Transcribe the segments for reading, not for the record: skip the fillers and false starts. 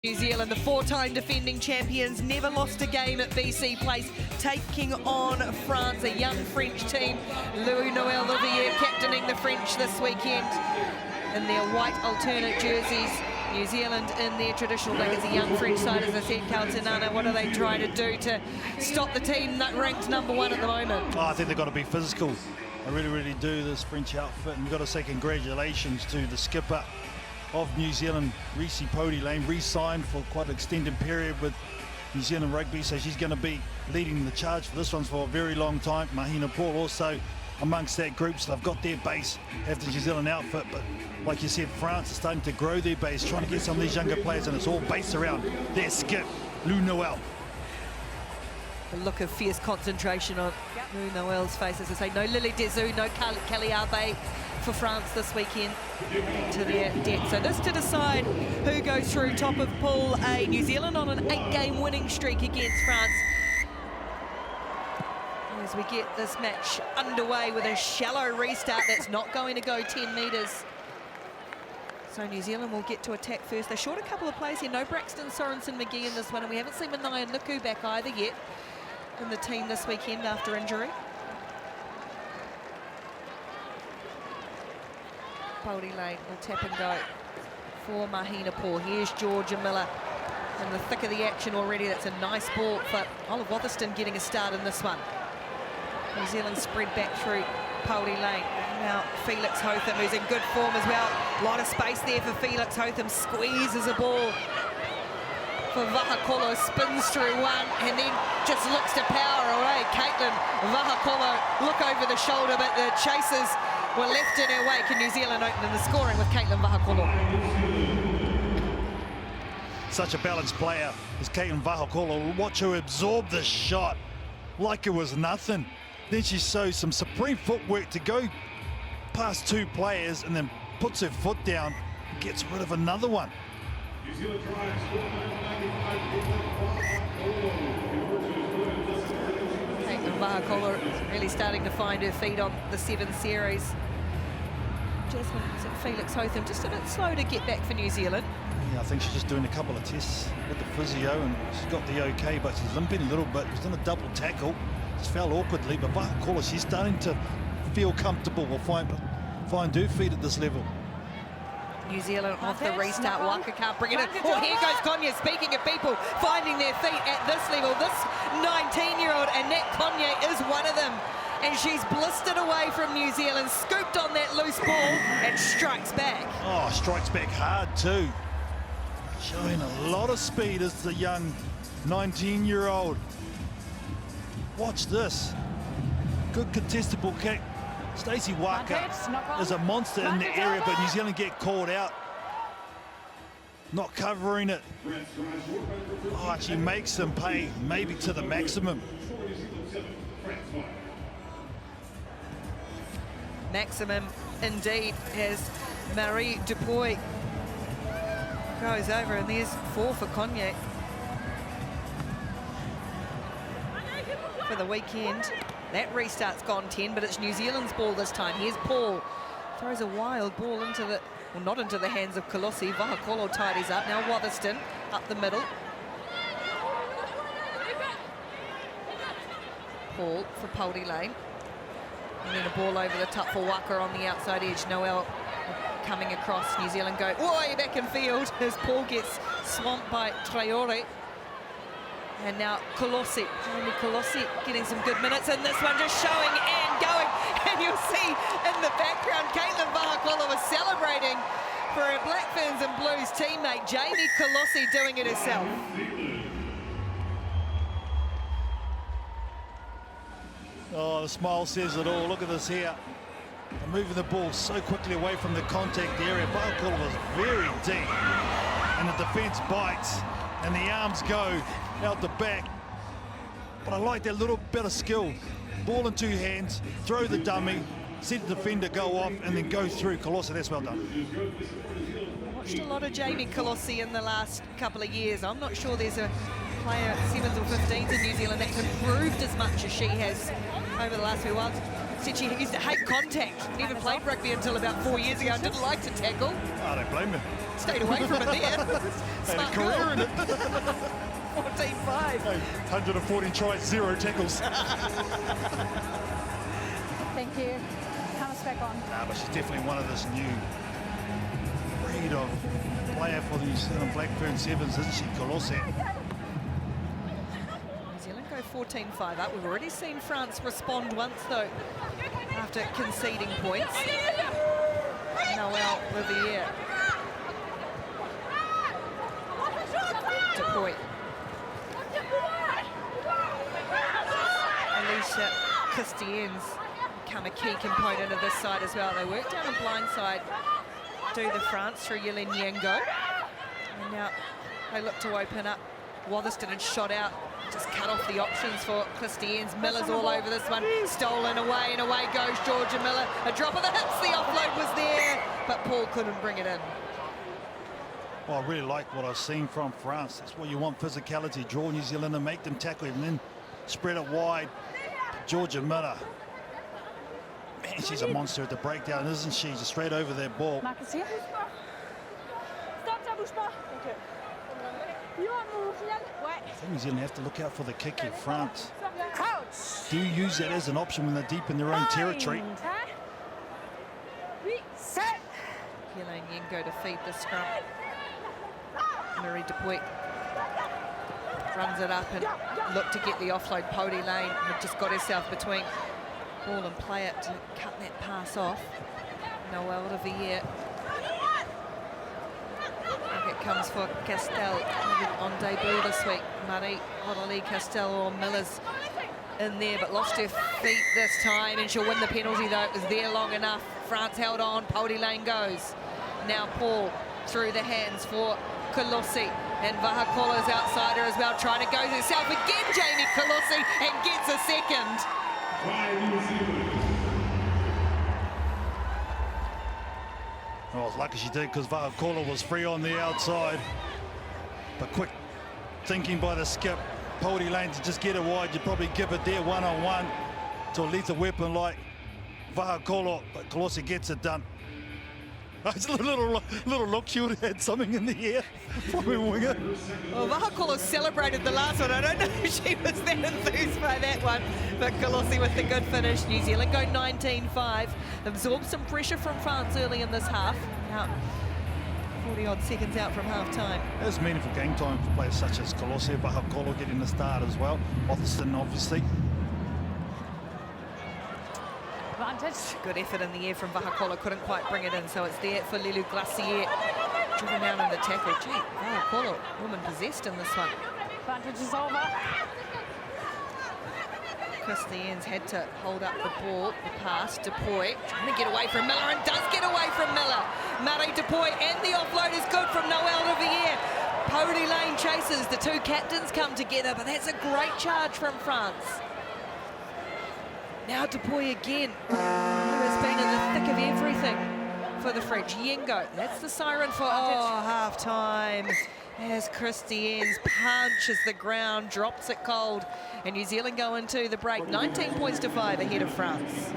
New Zealand, the four-time defending champions, never lost a game at BC Place, taking on France, a young French team. Louis-Noël Olivier captaining the French this weekend in their white alternate jerseys. New Zealand in their traditional black as a young French side, as I said. Caltanana, what are they trying to do to stop the team that ranked #1 at the moment? Oh, I think they've got to be physical. I really do, this French outfit. And we've got to say congratulations to the skipper of New Zealand, Reese Pody-Lane, re-signed for quite an extended period with New Zealand Rugby, so she's going to be leading the charge for this one for a very long time. Mahina Paul also amongst that group, so they've got their base, have the New Zealand outfit, but like you said, France is starting to grow their base, trying to get some of these younger players, and it's all based around their skip, Louis-Noël. A look of fierce concentration on Louis-Noël's face, as I say. No Lily Dezu, no Kaliabe for France this weekend to their debt. So this to decide who goes through top of Pool A. New Zealand on an 8-game winning streak against France. As we get this match underway with a shallow restart that's not going to go 10 metres. So New Zealand will get to attack first. They're short a couple of players here. No Braxton Sorensen-McGee in this one, and we haven't seen Manaya Nuku back either yet in the team this weekend after injury. Pody-Lane will tap and go for Mahina Paul. Here's Georgia Miller in the thick of the action already. That's a nice ball for Olive Wotherston getting a start in this one. New Zealand spread back through Pody-Lane. Now Felix Hotham, who's in good form as well. A lot of space there for Felix Hotham. Squeezes a ball for Vahakolo, spins through one and then just looks to power away. Caitlin Vahakolo look over the shoulder, but the chasers were left in her wake, and New Zealand opening the scoring with Caitlin Vahakolo. Such a balanced player as Caitlin Vahakolo. Watch her absorb the shot like it was nothing. Then she shows some supreme footwork to go past two players and then puts her foot down and gets rid of another one. Caitlin Vahakolo is really starting to find her feet on the 7 series. Jasmine Felix Hotham just a bit slow to get back for New Zealand. Yeah, I think she's just doing a couple of tests with the physio and she's got the okay, but she's limping a little bit. She's done a double tackle. Just fell awkwardly, but Vahakolo, she's starting to feel comfortable. We'll find her feet at this level. New Zealand off the restart. Waka can't bring it in. Oh, here goes Konya. Speaking of people finding their feet at this level, this 19-year-old Annette Konya is one of them. And she's blistered away from New Zealand, scooped on that loose ball and strikes back. Oh, strikes back hard too. Showing a lot of speed as the young 19-year-old. Watch this. Good contestable kick. Stacey Waka is a monster in the area, but New Zealand get caught out. Not covering it. Oh, she makes them pay, maybe to the maximum. Maximum indeed, as Marie Dupuy goes over, and there's 4 for Cognac for the weekend. That restart's gone 10, but it's New Zealand's ball this time. Here's Paul, throws a wild ball into the, well, not into the hands of Colossi. Vahakolo tidies up. Now Wotherston up the middle. Paul for Pody-Lane. And then a ball over the top for Waka on the outside edge. Noel coming across. New Zealand go way back in field as Paul gets swamped by Traore. And now Colossi, Jamie Colossi getting some good minutes in this one, just showing and going. And you'll see in the background, Caitlin Vahakolo was celebrating for her Black Ferns and Blues teammate, Jamie Colossi, doing it herself. Oh, the smile says it all. Look at this here. They're moving the ball so quickly away from the contact area. Vahakolo was very deep. And the defense bites and the arms go out the back. But I like that little bit of skill. Ball in 2 hands, throw the dummy, see the defender go off, and then go through. Colossi, that's well done. I watched a lot of Jamie Colossi in the last couple of years. I'm not sure there's a player at 7s or 15s in New Zealand that's improved as much as she has over the last few months. Said she used to hate contact. Never played rugby until about 4 years ago and didn't like to tackle. I don't blame her. Stayed away from it there. Smart career girl. in it. 14-5. 140 tries, 0 tackles. Thank you. Hammer's back on. But she's definitely one of this new breed of player for the New Zealand Blackburn Sevens, isn't she, Colossi? New Zealand go 14-5 up. We've already seen France respond once, though, after conceding points. Noel Riviere. Depoy. Alicia Christians become a key component of this side as well. They work down the blind side, do the France through Yelen Yengo. And now they look to open up. Watherston and shot out, just cut off the options for Christians. Miller's all over this one, stolen away, and away goes Georgia Miller. A drop of the hips, the offload was there, but Paul couldn't bring it in. Well, I really like what I've seen from France. That's what you want, physicality. Draw New Zealand and make them tackle and then spread it wide. Georgia Miller. Man, she's a monster at the breakdown, isn't she? Just straight over their ball. Marcus here. Stop, ça bouge pas. Okay. I think New Zealand have to look out for the kick here. France Crouch. do use that as an option when they're deep in their own territory. Set. Yelen Yengo to feed the scrum. Marie Depoy runs it up and looked to get the offload. Pody Lane had just got herself between ball and player to cut that pass off. Noel Riviere. And it comes for Castell on debut this week. Marie Hodalee Castell or Miller's in there, but lost her feet this time, and she'll win the penalty though. It was there long enough. France held on. Pody Lane goes. Now Paul through the hands for Colossi, and Vahakola's outside her as well, trying to go herself again, Jamie Colossi, and gets a second. Oh, I was lucky she did because Vahakola was free on the outside. But quick thinking by the skip, Pody Lane to just get it wide. You'd probably give it there one-on-one to a lethal weapon like Vahakola, but Colossi gets it done. It's a little look, she would have had something in the air from a winger. Well, Vahakola celebrated the last one. I don't know if she was that enthused by that one, but Colossi with the good finish. New Zealand go 19-5. Absorbed some pressure from France early in this half. Now 40-odd seconds out from half-time. It was meaningful game time for players such as Colossi, Vahakola getting the start as well. Watherston, obviously. Advantage. Good effort in the air from Vahakola, couldn't quite bring it in, so it's there for Lilou Glacier. Driven down in the tackle. Gee, Vahakola, woman possessed in this one. Advantage is over. Christians had to hold up the ball, the pass, Depoy trying to get away from Miller, and does get away from Miller. Marie Depoy, and the offload is good from Noel Riviere. Pody Lane chases, the two captains come together, but that's a great charge from France. Now Depoy again, who has been in the thick of everything for the French. Yengo, that's the siren for half-time. As Christians punches the ground, drops it cold, and New Zealand go into the break 19 points to 5 ahead of France.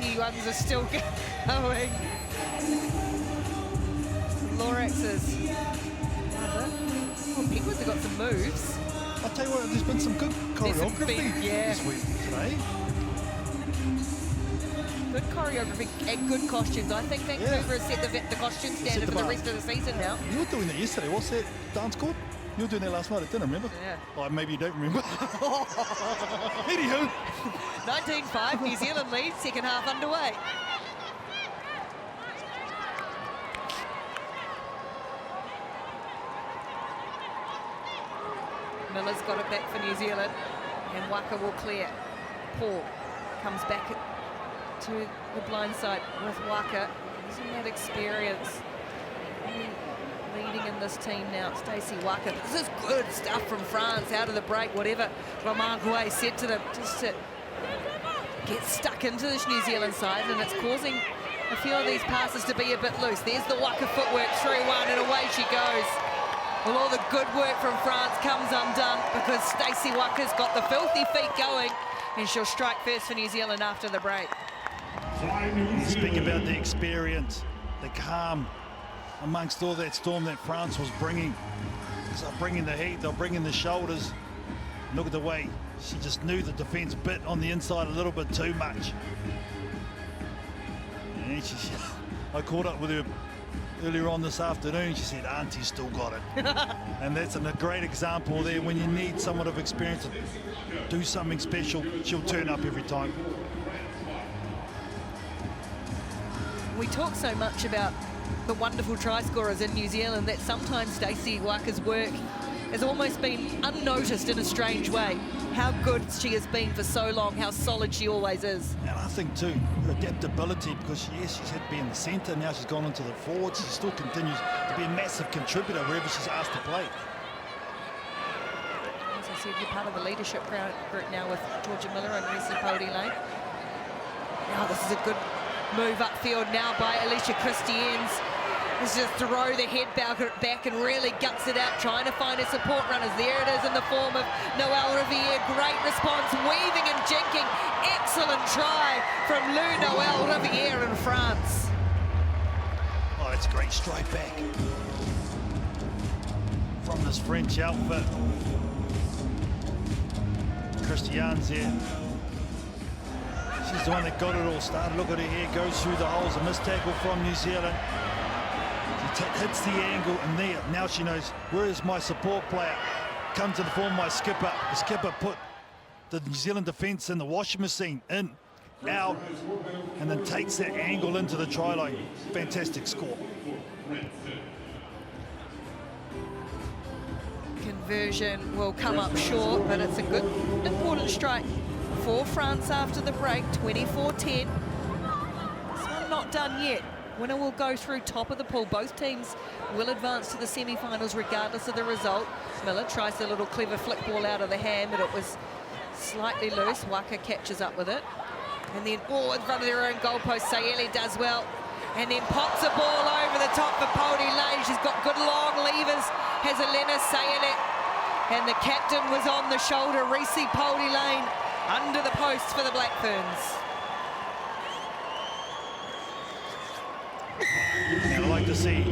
Stacey ones are still going. Lorax's. Oh, Penguins have got some moves. I'll tell you what, there's been some good choreography this week today. Good choreography and good costumes. I think Vancouver has set the costume standard for the rest of the season now. You were doing that yesterday. What's that dance called? You were doing that last night at dinner, remember? Yeah. Oh, maybe you don't remember. Anywho. 19-5, New Zealand lead, second half underway. Miller's got it back for New Zealand, and Waka will clear. Paul comes back to the blind side with Waka. Isn't that experience? Leading in this team now, Stacey Waka. This is good stuff from France out of the break, whatever Romain Gouet said to them, just to get stuck into this New Zealand side, and it's causing a few of these passes to be a bit loose. There's the Waka footwork, 3-1, and away she goes. Well, all the good work from France comes undone because Stacey Waka's got the filthy feet going, and she'll strike first for New Zealand after the break. Speak about the experience, the calm amongst all that storm that France was bringing. So bringing the heat, they're bringing the shoulders. Look at the way she just knew the defence bit on the inside a little bit too much. And I caught up with her earlier on this afternoon. She said, Auntie's still got it. And that's a great example there. When you need someone of experience to do something special, she'll turn up every time. We talk so much about the wonderful try scorers in New Zealand that sometimes Stacey Waka's work has almost been unnoticed in a strange way. How good she has been for so long, how solid she always is. And I think too, her adaptability, because yes, she's had to be in the centre, now she's gone into the forwards, she still continues to be a massive contributor wherever she's asked to play. As I said, you're part of the leadership group now with Georgia Miller and Reese Pody-Lane. Now this is a good move upfield now by Alicia Christians. Is just throw the head back and really guts it out, trying to find her support runners. There it is in the form of Noelle Riviere. Great response, weaving and jinking. Excellent try from Lou Noelle Riviere in France. Oh, that's a great strike back from this French outfit. Christian's here. She's the one that got it all started. Look at her here, goes through the holes. A missed tackle from New Zealand. Hits the angle, and there, now she knows, where is my support player? Comes in the form of my skipper. The skipper put the New Zealand defence in the washing machine, in, out, and then takes that angle into the try line. Fantastic score. Conversion will come up short, but it's a good, important strike for France after the break, 24-10. This one not done yet. Winner will go through top of the pool. Both teams will advance to the semi-finals regardless of the result. Miller tries a little clever flick ball out of the hand, but it was slightly loose. Waka catches up with it. And then, in front of their own goalpost, Sayeli does well. And then pops a ball over the top for Pody-Lane. She's got good long levers, has Elena Sayeli. And the captain was on the shoulder, Reese Pody-Lane, under the post for the Black Ferns. And I like to see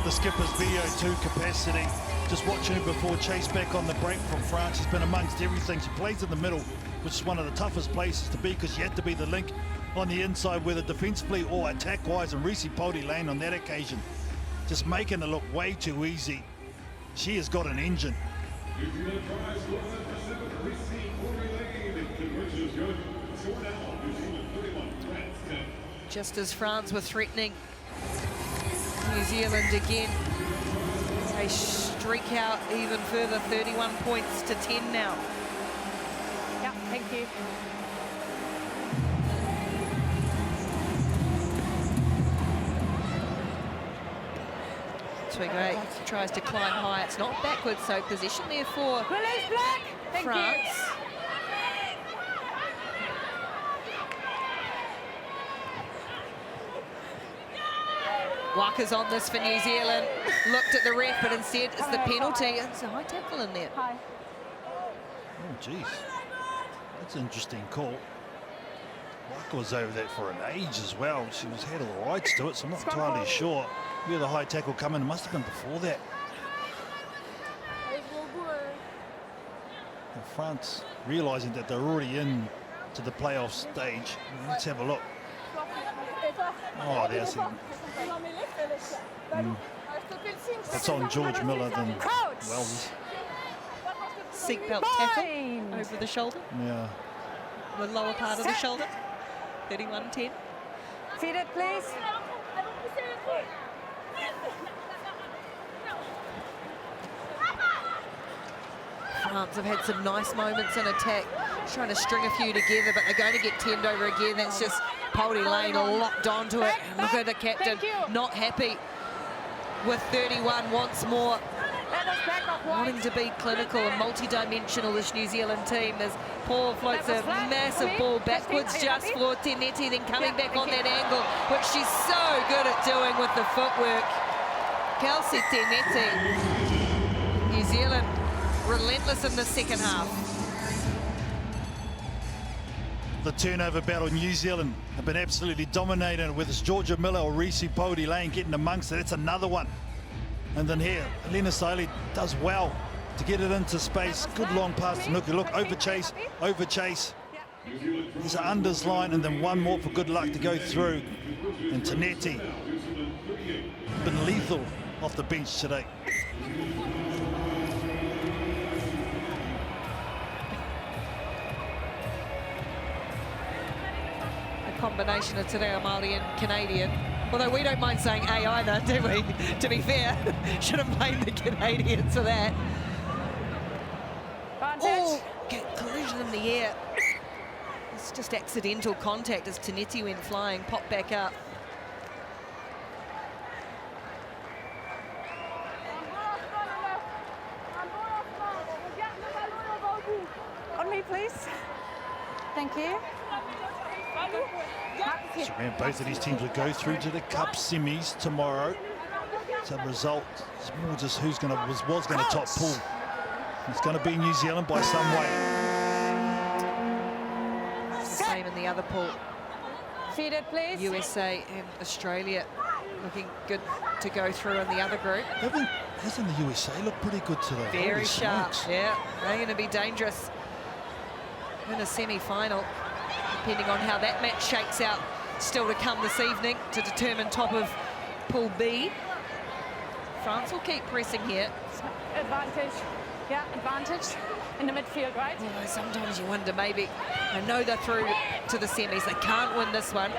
the skipper's VO2 capacity. Just watching her before chase back on the break from France. She's been amongst everything. She plays in the middle, which is one of the toughest places to be because she had to be the link on the inside, whether defensively or attack-wise. And Reese Pody-Lane on that occasion, just making it look way too easy. She has got an engine. Just as France were threatening New Zealand again, they streak out even further, 31 points to 10 now. Yeah, thank you. Twigray tries to climb high. It's not backwards, so position there for France. Waka's on this for New Zealand. Looked at the ref, but instead it's the penalty. It's a high tackle in there. Hi. Oh, geez. That's an interesting call. Waka was over that for an age as well. She had all the rights to it, so I'm not entirely sure. Where the high tackle come in, it must have been before that. And France realising that they're already in to the playoff stage. Let's have a look. Oh, there's him. That's on George Miller then Wells. Seatbelt tackle over the shoulder. Yeah. The lower part of the shoulder. 31-10. Seated, please. France have had some nice moments in attack, trying to string a few together, but they're going to get turned over again. That's just Poldy Lane locked onto it. And look at the captain, not happy with 31, wants more. Wanting to be clinical and multi-dimensional, this New Zealand team, as Paul floats a massive ball backwards just for Tenetti, then coming back on that angle, which she's so good at doing with the footwork. Kelsey Tenetti, New Zealand, relentless in the second half. The turnover battle, New Zealand have been absolutely dominated with this Georgia Miller or Reese Poldy Lane getting amongst it. That's another one. And then here, Elena Saili does well to get it into space. Good long pass to Nuku. Look, over chase. There's an unders line and then one more for good luck to go through. And Tenetti been lethal off the bench today. A combination of Te Reo Māori and Canadian. Although we don't mind saying A either, do we? To be fair, should have blamed the Canadians for that. Oh, collision in the air. It's just accidental contact as Tenetti went flying, popped back up. On me, please. Thank you. So man, both of these teams will go through to the Cup semis tomorrow. So the result is more just who's going to was going to top pool. It's going to be New Zealand by some way. It's the same in the other pool. Seated, please. USA and Australia looking good to go through in the other group. Hasn't the USA looked pretty good today? Very Holy sharp. smokes. Yeah, they're going to be dangerous in a semi-final, depending on how that match shakes out. Still to come this evening to determine top of Pool B. France will keep pressing here. Advantage. Yeah, advantage in the midfield, right? Although sometimes you wonder, maybe, I know they're through to the semis, they can't win this one.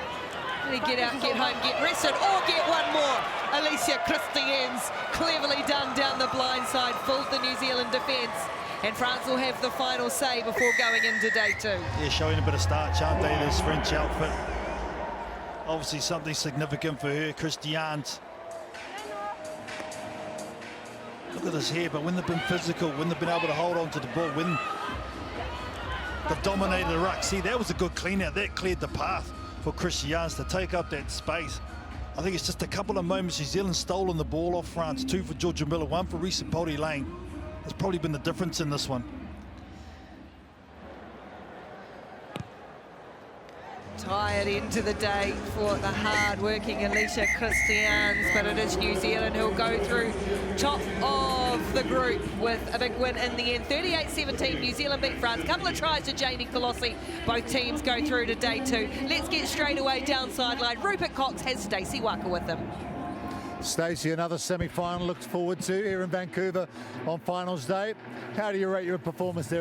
They get out, get home, get rested, or get one more. Alicia Christians, cleverly done down the blind side, fooled the New Zealand defence. And France will have the final say before going into day two. Yeah, showing a bit of starch, aren't they, this French outfit? Obviously something significant for her, Christians. Look at this here, but when they've been physical, when they've been able to hold on to the ball, when they've dominated the ruck. See, that was a good clean out. That cleared the path for Christians to take up that space. I think it's just a couple of moments. New Zealand stolen the ball off France. 2 for Georgia Miller, 1 for Reese Poldy Lane. That's probably been the difference in this one. Tired into the day for the hard-working Alicia Christians, but it is New Zealand who'll go through top of the group with a big win in the end. 38-17, New Zealand beat France. Couple of tries to Janie Colossi. Both teams go through to day two. Let's get straight away down sideline. Rupert Cox has Stacey Waka with him. Stacey, another semi-final looked forward to here in Vancouver on finals day. How do you rate your performance there?